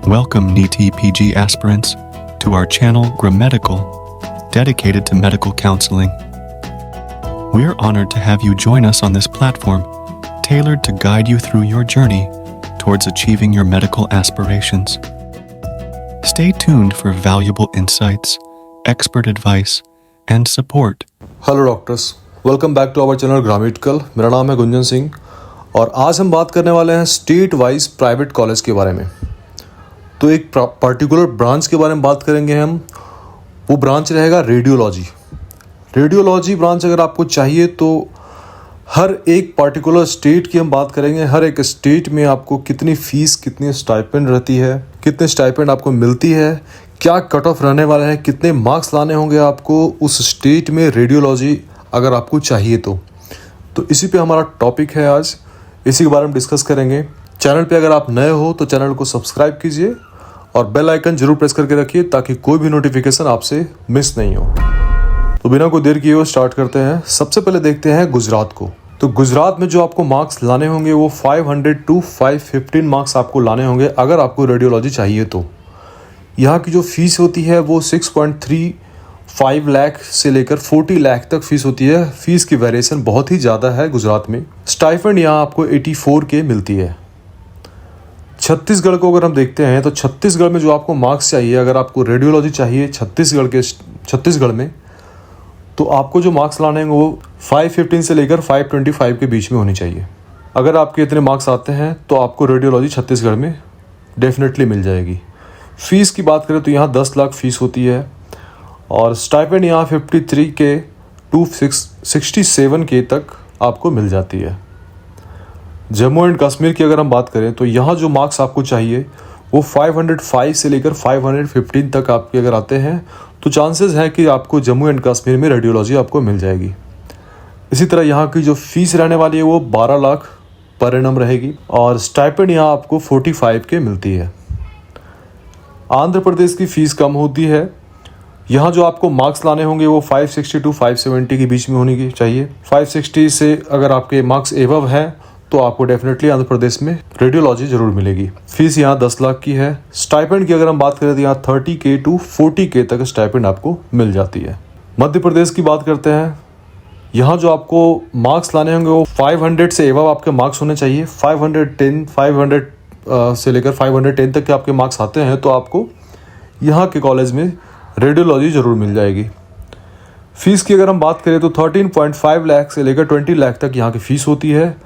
Welcome NEET PG aspirants to our channel Grammedical, dedicated to medical counseling. We are honored to have you join us on this platform, tailored to guide you through your journey towards achieving your medical aspirations. Stay tuned for valuable insights, expert advice, and support. Hello doctors, welcome back to our channel Grammatical. मेरा नाम है गुंजन सिंह और आज हम बात करने वाले हैं स्टेट वाइज प्राइवेट कॉलेज के बारे में। तो एक पर्टिकुलर ब्रांच के बारे में बात करेंगे हम। वो ब्रांच रहेगा रेडियोलॉजी। रेडियोलॉजी ब्रांच अगर आपको चाहिए तो हर एक पर्टिकुलर स्टेट की हम बात करेंगे। हर एक स्टेट में आपको कितनी फ़ीस, कितनी स्टाइपेंड रहती है, कितने स्टाइपेंड आपको मिलती है, क्या कट ऑफ रहने वाले हैं, कितने मार्क्स लाने होंगे आपको उस स्टेट में रेडियोलॉजी अगर आपको चाहिए तो इसी पे हमारा टॉपिक है आज। इसी के बारे में डिस्कस करेंगे। चैनल पे अगर आप नए हो तो चैनल को सब्सक्राइब कीजिए और बेल आइकन जरूर प्रेस करके रखिए ताकि कोई भी नोटिफिकेशन आपसे मिस नहीं हो। तो बिना कोई देर किए हुए स्टार्ट करते हैं। सबसे पहले देखते हैं गुजरात को। तो गुजरात में जो आपको मार्क्स लाने होंगे वो 500 to 515 मार्क्स आपको लाने होंगे अगर आपको रेडियोलॉजी चाहिए तो। यहाँ की जो फीस होती है वो 6.35 लाख से लेकर 40 लाख तक फीस होती है। फीस की वेरिएशन बहुत ही ज़्यादा है गुजरात में। स्टाइपेंड यहाँ आपको 84K मिलती है। छत्तीसगढ़ को अगर हम देखते हैं तो छत्तीसगढ़ में जो आपको मार्क्स चाहिए, अगर आपको रेडियोलॉजी चाहिए छत्तीसगढ़ में, तो आपको जो मार्क्स लाने हैं वो 515 से लेकर 525 के बीच में होनी चाहिए। अगर आपके इतने मार्क्स आते हैं तो आपको रेडियोलॉजी छत्तीसगढ़ में डेफिनेटली मिल जाएगी। फ़ीस की बात करें तो यहाँ 10 लाख फ़ीस होती है और स्टाइपेंड यहाँ 53K to 67K तक आपको मिल जाती है। जम्मू एंड कश्मीर की अगर हम बात करें तो यहाँ जो मार्क्स आपको चाहिए वो 505 से लेकर 515 तक आपके अगर आते हैं तो चांसेस है कि आपको जम्मू एंड कश्मीर में रेडियोलॉजी आपको मिल जाएगी। इसी तरह यहाँ की जो फीस रहने वाली है वो 12 लाख पर एनम रहेगी और स्टाइपेंड यहाँ आपको 45K मिलती है। आंध्र प्रदेश की फ़ीस कम होती है। यहाँ जो आपको मार्क्स लाने होंगे वो 560 to 570 के बीच में होनी चाहिए। 560 से अगर आपके मार्क्स एबव हैं तो आपको डेफिनेटली आंध्र प्रदेश में रेडियोलॉजी जरूर मिलेगी। फीस यहाँ 10 लाख की है। स्टाइपेंड की अगर हम बात करें तो यहाँ 30K to 40K तक स्टाइपेंड आपको मिल जाती है। मध्य प्रदेश की बात करते हैं। यहाँ जो आपको मार्क्स लाने होंगे वो 500 से एबव आपके मार्क्स होने चाहिए। 500 से लेकर 510 तक के आपके मार्क्स आते हैं तो आपको यहाँ के कॉलेज में रेडियोलॉजी ज़रूर मिल जाएगी। फ़ीस की अगर हम बात करें तो 13.5 लाख से लेकर 20 लाख तक यहाँ की फ़ीस होती है।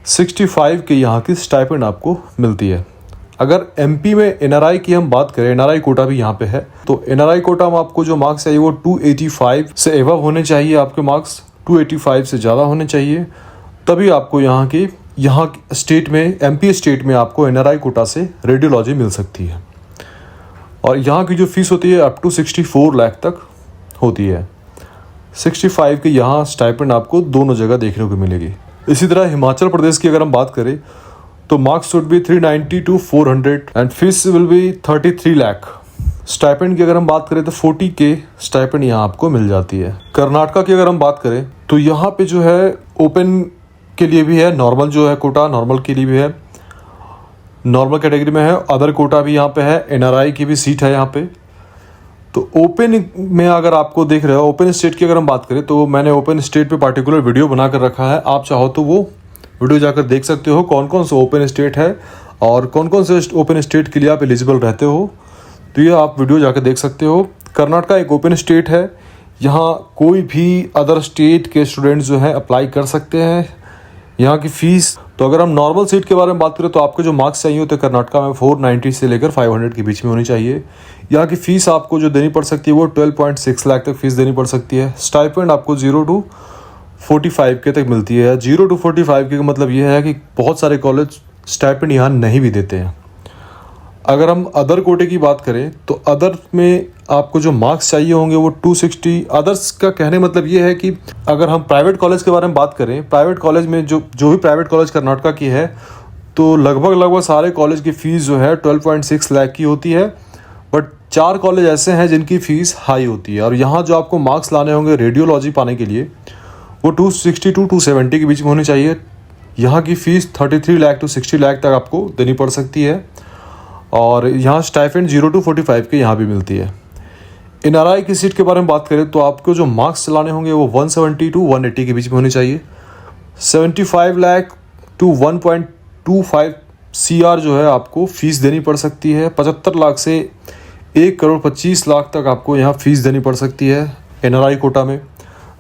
65 के यहाँ की स्टाइपेंड आपको मिलती है। अगर एमपी में एनआरआई की हम बात करें, एनआरआई कोटा भी यहाँ पे है, तो एनआरआई कोटा में आपको जो मार्क्स चाहिए वो 285 से एबव होने चाहिए। आपके मार्क्स 285 से ज़्यादा होने चाहिए, तभी आपको यहाँ स्टेट में, एमपी स्टेट में आपको एनआरआई कोटा से रेडियोलॉजी मिल सकती है। और यहाँ की जो फीस होती है अप टू 64 लाख तक होती है। 65 की यहाँ स्टाइपेंड आपको दोनों जगह देखने को मिलेगी। इसी तरह हिमाचल प्रदेश की अगर हम बात करें तो marks should be 390 to 400 and fees will be 33 lakh. Stipend की अगर हम बात करें तो 40K स्टाइपेंड यहाँ आपको मिल जाती है। कर्नाटका की अगर हम बात करें तो यहाँ पे जो है ओपन के लिए भी है, नॉर्मल जो है कोटा नॉर्मल के लिए भी है, नॉर्मल कैटेगरी में है, अदर कोटा भी यहाँ पे है, एनआरआई की भी सीट है यहाँ पे। तो ओपन में अगर आपको देख रहे हो, ओपन स्टेट की अगर हम बात करें तो मैंने ओपन स्टेट पे पार्टिकुलर वीडियो बना कर रखा है। आप चाहो तो वो वीडियो जाकर देख सकते हो कौन कौन से ओपन स्टेट है और कौन कौन से ओपन स्टेट के लिए आप एलिजिबल रहते हो। तो ये आप वीडियो जाकर देख सकते हो। कर्नाटका एक ओपन स्टेट है। यहाँ कोई भी अदर स्टेट के स्टूडेंट्स जो हैं अप्लाई कर सकते हैं। यहाँ की फ़ीस, तो अगर हम नॉर्मल सीट के बारे में बात करें तो आपको जो मार्क्स चाहिए होते हैं कर्नाटका में 490 से लेकर 500 के बीच में होनी चाहिए। यहाँ की फ़ीस आपको जो देनी पड़ सकती है वो 12.6 लाख तक फीस देनी पड़ सकती है। स्टाइपेंड आपको 0 to 45K तक मिलती है। 0 to 45K का मतलब ये है कि बहुत सारे कॉलेज स्टाइपेंड यहाँ नहीं भी देते हैं। अगर हम अदर कोटे की बात करें तो अदर में आपको जो मार्क्स चाहिए होंगे वो 260। अदर्स का कहने मतलब ये है कि अगर हम प्राइवेट कॉलेज के बारे में बात करें, प्राइवेट कॉलेज में जो भी प्राइवेट कॉलेज कर्नाटका की है तो लगभग सारे कॉलेज की फ़ीस जो है 12.6 लाख की होती है। बट 4 कॉलेज ऐसे हैं जिनकी फ़ीस हाई होती है और यहाँ जो आपको मार्क्स लाने होंगे रेडियोलॉजी पाने के लिए वो 260 to 270 के बीच में होनी चाहिए। यहाँ की फ़ीस 33 लाख to 60 लाख तक आपको देनी पड़ सकती है। और यहाँ स्टाइपेंड 0 to 45 के यहाँ भी मिलती है। NRI की सीट के बारे में बात करें तो आपको जो मार्क्स चलाने होंगे वो 170 to 180 के बीच में होने चाहिए। 75 लाख to 1.25 CR जो है आपको फ़ीस देनी पड़ सकती है। 75 लाख से 1 करोड़ 25 लाख तक आपको यहाँ फ़ीस देनी पड़ सकती है NRI कोटा में।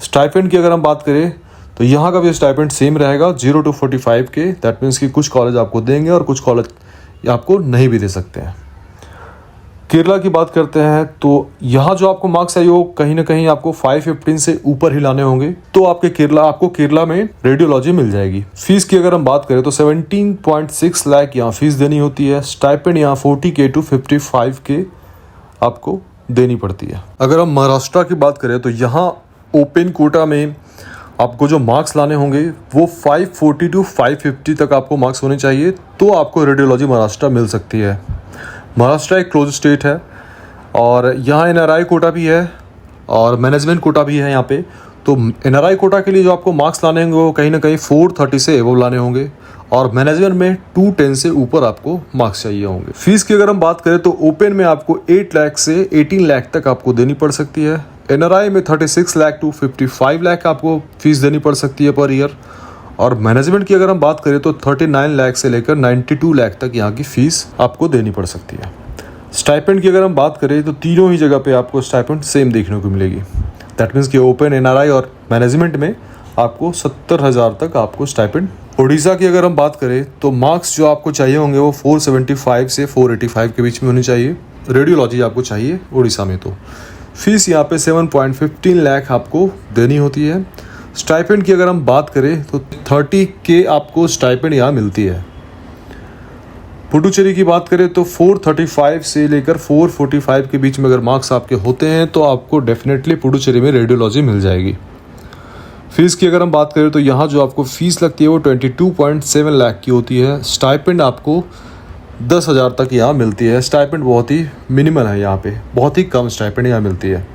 स्टाइपेंड की अगर हम बात करें तो यहाँ का भी स्टाइपेंड सेम रहेगा 0 to 45 के। दैट मीन्स कि कुछ कॉलेज आपको देंगे और कुछ कॉलेज आपको नहीं भी दे सकते हैं। केरला की बात करते हैं तो यहाँ जो आपको मार्क्स है वो कहीं ना कहीं आपको 515 से ऊपर ही लाने होंगे तो आपको केरला में रेडियोलॉजी मिल जाएगी। फीस की अगर हम बात करें तो 17.6 लाख यहाँ फीस देनी होती है। स्टाइपेंड यहाँ 40K to 55K आपको देनी पड़ती है। अगर हम महाराष्ट्र की बात करें तो यहाँ ओपन कोटा में आपको जो मार्क्स लाने होंगे वो 540 to 550 तक आपको मार्क्स होने चाहिए तो आपको रेडियोलॉजी महाराष्ट्र मिल सकती है। महाराष्ट्र एक क्लोज स्टेट है और यहाँ NRI कोटा भी है और मैनेजमेंट कोटा भी है यहाँ पे। तो NRI कोटा के लिए जो आपको मार्क्स लाने होंगे वो कहीं ना कहीं 430 से एबव लाने होंगे और मैनेजमेंट में 210 से ऊपर आपको मार्क्स चाहिए होंगे। फीस की अगर हम बात करें तो ओपन में आपको 8 लाख से 18 लाख तक आपको देनी पड़ सकती है। NRI में 36 लाख to 55 लाख आपको फीस देनी पड़ सकती है पर ईयर और मैनेजमेंट की अगर हम बात करें तो 39 लाख से लेकर 92 लाख तक यहाँ की फ़ीस आपको देनी पड़ सकती है। स्टाइपेंड की अगर हम बात करें तो तीनों ही जगह पे आपको स्टाइपेंड सेम देखने को मिलेगी। दैट मीन्स कि ओपन NRI और मैनेजमेंट में आपको 70,000 तक आपको स्टाइपेंड। उड़ीसा की अगर हम बात करें तो मार्क्स जो आपको चाहिए होंगे वो 475 से 485 के बीच में होनी चाहिए। रेडियोलॉजी आपको चाहिए उड़ीसा में तो फीस यहाँ पे 7.15 लाख आपको देनी होती है। स्टाइपेंड की अगर हम बात करें तो 30K आपको स्टाइपेंड यहाँ मिलती है। पुडुचेरी की बात करें तो 435 से लेकर 445 के बीच में अगर मार्क्स आपके होते हैं तो आपको डेफिनेटली पुडुचेरी में रेडियोलॉजी मिल जाएगी। फीस की अगर हम बात करें तो यहाँ जो आपको फ़ीस लगती है वो 22.7 लाख की होती है। स्टाइपेंड आपको 10,000 तक यहाँ मिलती है। स्टाइपेंड बहुत ही मिनिमल है, यहाँ पे बहुत ही कम स्टाइपेंड यहाँ मिलती है।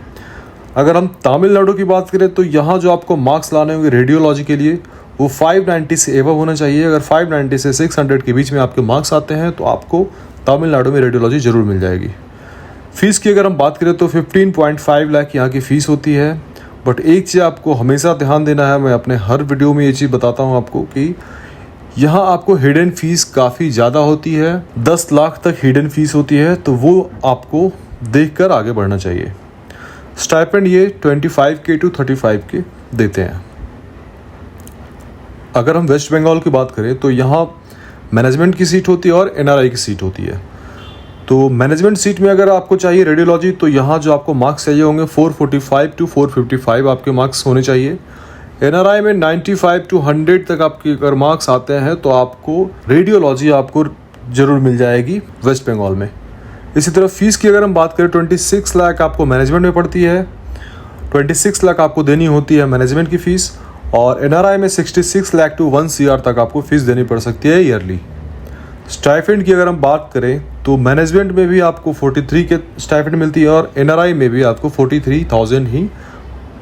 अगर हम तमिलनाडु की बात करें तो यहाँ जो आपको मार्क्स लाने होंगे रेडियोलॉजी के लिए वो 590 से एबव होना चाहिए। अगर 590 से 600 के बीच में आपके मार्क्स आते हैं तो आपको तमिलनाडु में रेडियोलॉजी ज़रूर मिल जाएगी। फ़ीस की अगर हम बात करें तो 15.5 लाख यहाँ की फ़ीस होती है। बट एक चीज़ आपको हमेशा ध्यान देना है, मैं अपने हर वीडियो में ये चीज़ बताता हूँ आपको कि यहाँ आपको हिडन फीस काफ़ी ज़्यादा होती है। 10 लाख तक हिडन फीस होती है तो वो आपको देख कर आगे बढ़ना चाहिए। स्टाइपेंड ये 25K to 35K देते हैं। अगर हम वेस्ट बंगाल की बात करें तो यहाँ मैनेजमेंट की सीट होती है और NRI की सीट होती है। तो मैनेजमेंट सीट में अगर आपको चाहिए रेडियोलॉजी तो यहाँ जो आपको मार्क्स चाहिए होंगे 445 to 455 आपके मार्क्स होने चाहिए। NRI में 95 to 100 तक आपके अगर मार्क्स आते हैं तो आपको रेडियोलॉजी आपको ज़रूर मिल जाएगी वेस्ट बंगाल में। इसी तरह फीस की अगर हम बात करें 26 लाख आपको मैनेजमेंट में पड़ती है। 26 लाख आपको देनी होती है मैनेजमेंट की फ़ीस और NRI में 66 लाख to 1 CR तक आपको फ़ीस देनी पड़ सकती है ईयरली। स्टाइपेंड की अगर हम बात करें तो मैनेजमेंट में भी आपको 43 के स्टाइपेंड मिलती है और NRI में भी आपको 43,000 ही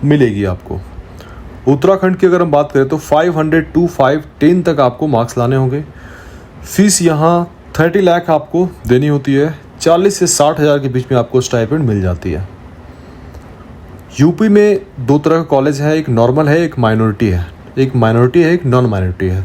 मिलेगी आपको। उत्तराखंड की अगर हम बात करें तो 500 to 510 तक आपको मार्क्स लाने होंगे। फीस यहाँ 30 लाख आपको देनी होती है। 40 से 60,000 के बीच में आपको स्टाइपेंड मिल जाती है। यूपी में दो तरह का कॉलेज है, एक नॉर्मल है, एक माइनॉरिटी है। एक माइनॉरिटी है, एक नॉन माइनॉरिटी है।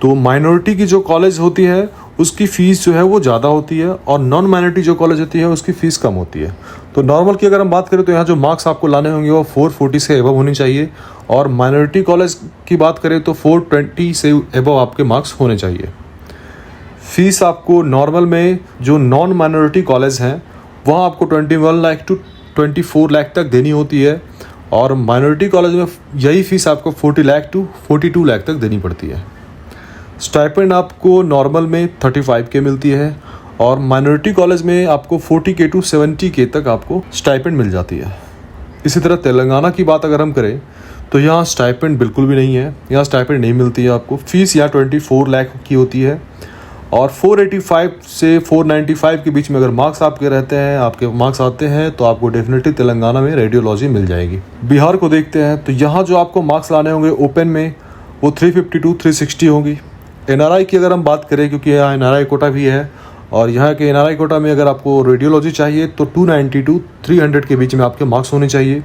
तो माइनॉरिटी की जो कॉलेज होती है उसकी फ़ीस जो है वो ज़्यादा होती है और नॉन माइनॉरिटी जो कॉलेज होती है उसकी फ़ीस कम होती है। तो नॉर्मल की अगर हम बात करें तो यहाँ जो मार्क्स आपको लाने होंगे वो 440 से एबव होनी चाहिए और माइनॉरिटी कॉलेज की बात करें तो 420 से एबव आपके मार्क्स होने चाहिए। फ़ीस आपको नॉर्मल में जो नॉन माइनॉरिटी कॉलेज हैं वहाँ आपको 21 लाख to 24 लाख तक देनी होती है और माइनॉरिटी कॉलेज में यही फ़ीस आपको 40 लाख to 42 लाख तक देनी पड़ती है। स्टाइपेंड आपको नॉर्मल में 35K मिलती है और माइनॉरिटी कॉलेज में आपको 40K to 70K तक आपको स्टाइपेंड मिल जाती है। इसी तरह तेलंगाना की बात अगर हम करें तो यहाँ स्टाइपेंड बिल्कुल भी नहीं है, यहाँ स्टाइपेंड नहीं मिलती है आपको। फ़ीस यहाँ 24 लाख की होती है और 485 से 495 के बीच में अगर मार्क्स आपके रहते हैं, आपके मार्क्स आते हैं तो आपको डेफिनेटली तेलंगाना में रेडियोलॉजी मिल जाएगी। बिहार को देखते हैं तो यहाँ जो आपको मार्क्स लाने होंगे ओपन में वो 350 to 360 होंगी। NRI की अगर हम बात करें क्योंकि यहाँ NRI कोटा भी है और यहाँ के NRI कोटा में अगर आपको रेडियोलॉजी चाहिए तो 290 टू 300 के बीच में आपके मार्क्स होने चाहिए।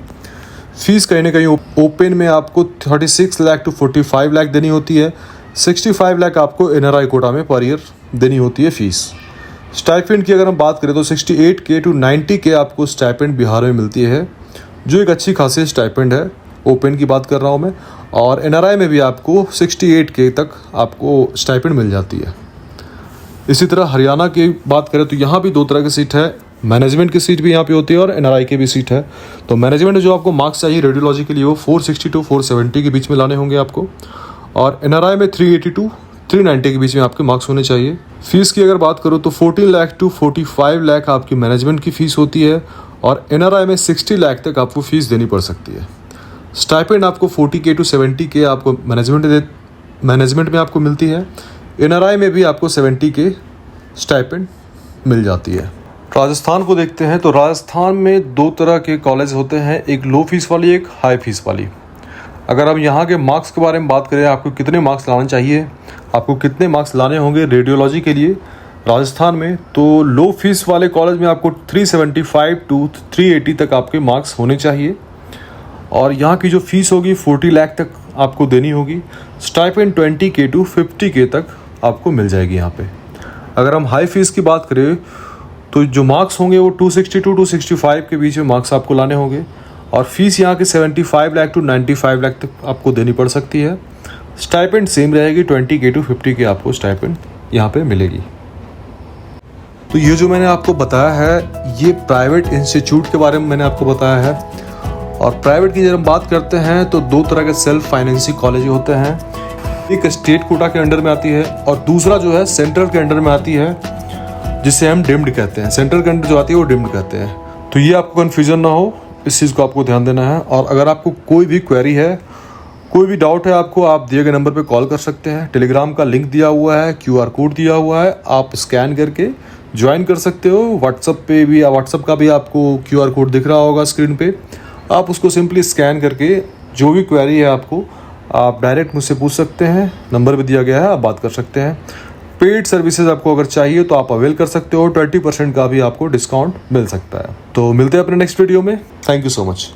फीस कहीं ना कहीं ओपन में आपको 36 लाख टू 45 लाख देनी होती है। 65 लाख आपको NRI कोटा में पर ईयर देनी होती है फीस। स्टाइपेंड की अगर हम बात करें तो 68K टू 90K आपको स्टाइपेंड बिहार में मिलती है, जो एक अच्छी खासी स्टाइपेंड है। ओपन की बात कर रहा हूँ मैं। और NRI में भी आपको 68K तक आपको स्टाइपेंड मिल जाती है। इसी तरह हरियाणा की बात करें तो यहाँ भी 2 तरह की सीट है। मैनेजमेंट की सीट भी यहाँ पे होती है और NRI की भी सीट है। तो मैनेजमेंट में जो आपको मार्क्स चाहिए रेडियोलॉजी के लिए वो 460 टू 470 के बीच में लाने होंगे आपको, और NRI में 380 टू 390 के बीच में आपके मार्क्स होने चाहिए। फीस की अगर बात करूँ तो 14 लाख टू 45 लाख आपकी मैनेजमेंट की फ़ीस होती है, और NRI में 60 लाख तक आपको फ़ीस देनी पड़ सकती है। स्टाइपेंड आपको 40K टू 70K आपको मैनेजमेंट में आपको मिलती है। NRI में भी आपको 70K स्टाइपेंड मिल जाती है। राजस्थान को देखते हैं तो राजस्थान में 2 तरह के कॉलेज होते हैं, एक लो फीस वाली, एक हाई फीस वाली। अगर हम यहाँ के मार्क्स के बारे में बात करें, आपको कितने मार्क्स लाने चाहिए, आपको कितने मार्क्स लाने होंगे रेडियोलॉजी के लिए राजस्थान में, तो लो फीस वाले कॉलेज में आपको 375 टू 380 तक आपके मार्क्स होने चाहिए, और यहाँ की जो फीस होगी 40 लाख तक आपको देनी होगी। स्टाइपेंड 20K टू 50K तक आपको मिल जाएगी यहाँ पे। अगर हम हाई फीस की बात करें तो जो मार्क्स होंगे वो 260 टू 265 के बीच में मार्क्स आपको लाने होंगे, और फीस यहाँ के 75 लाख टू 95 लाख तक आपको देनी पड़ सकती है। स्टाइपेंड सेम रहेगी, 20K टू 50K आपको स्टाइपेंड यहाँ पे मिलेगी। तो ये जो मैंने आपको बताया है ये प्राइवेट इंस्टीट्यूट के बारे में मैंने आपको बताया है। और प्राइवेट की जब हम बात करते हैं तो 2 तरह के सेल्फ फाइनेंसिंग कॉलेज होते हैं, एक स्टेट कोटा के अंडर में आती है और दूसरा जो है सेंट्रल के अंडर में आती है, जिसे हम डिम्ड कहते हैं। सेंट्रल के अंडर जो आती है वो डिम्ड कहते हैं। तो ये आपको कन्फ्यूजन ना हो, इस चीज़ को आपको ध्यान देना है। और अगर आपको कोई भी क्वेरी है, कोई भी डाउट है आपको, आप दिए गए नंबर पे कॉल कर सकते हैं। टेलीग्राम का लिंक दिया हुआ है, QR कोड दिया हुआ है, आप स्कैन करके ज्वाइन कर सकते हो। व्हाट्सअप का भी आपको QR कोड दिख रहा होगा स्क्रीन पे, आप उसको सिंपली स्कैन करके जो भी क्वेरी है आपको आप डायरेक्ट मुझसे पूछ सकते हैं। नंबर भी दिया गया है, आप बात कर सकते हैं। पेड सर्विसेज आपको अगर चाहिए तो आप अवेल कर सकते हो, 20% का भी आपको डिस्काउंट मिल सकता है। तो मिलते हैं अपने नेक्स्ट वीडियो में। Thank you so much.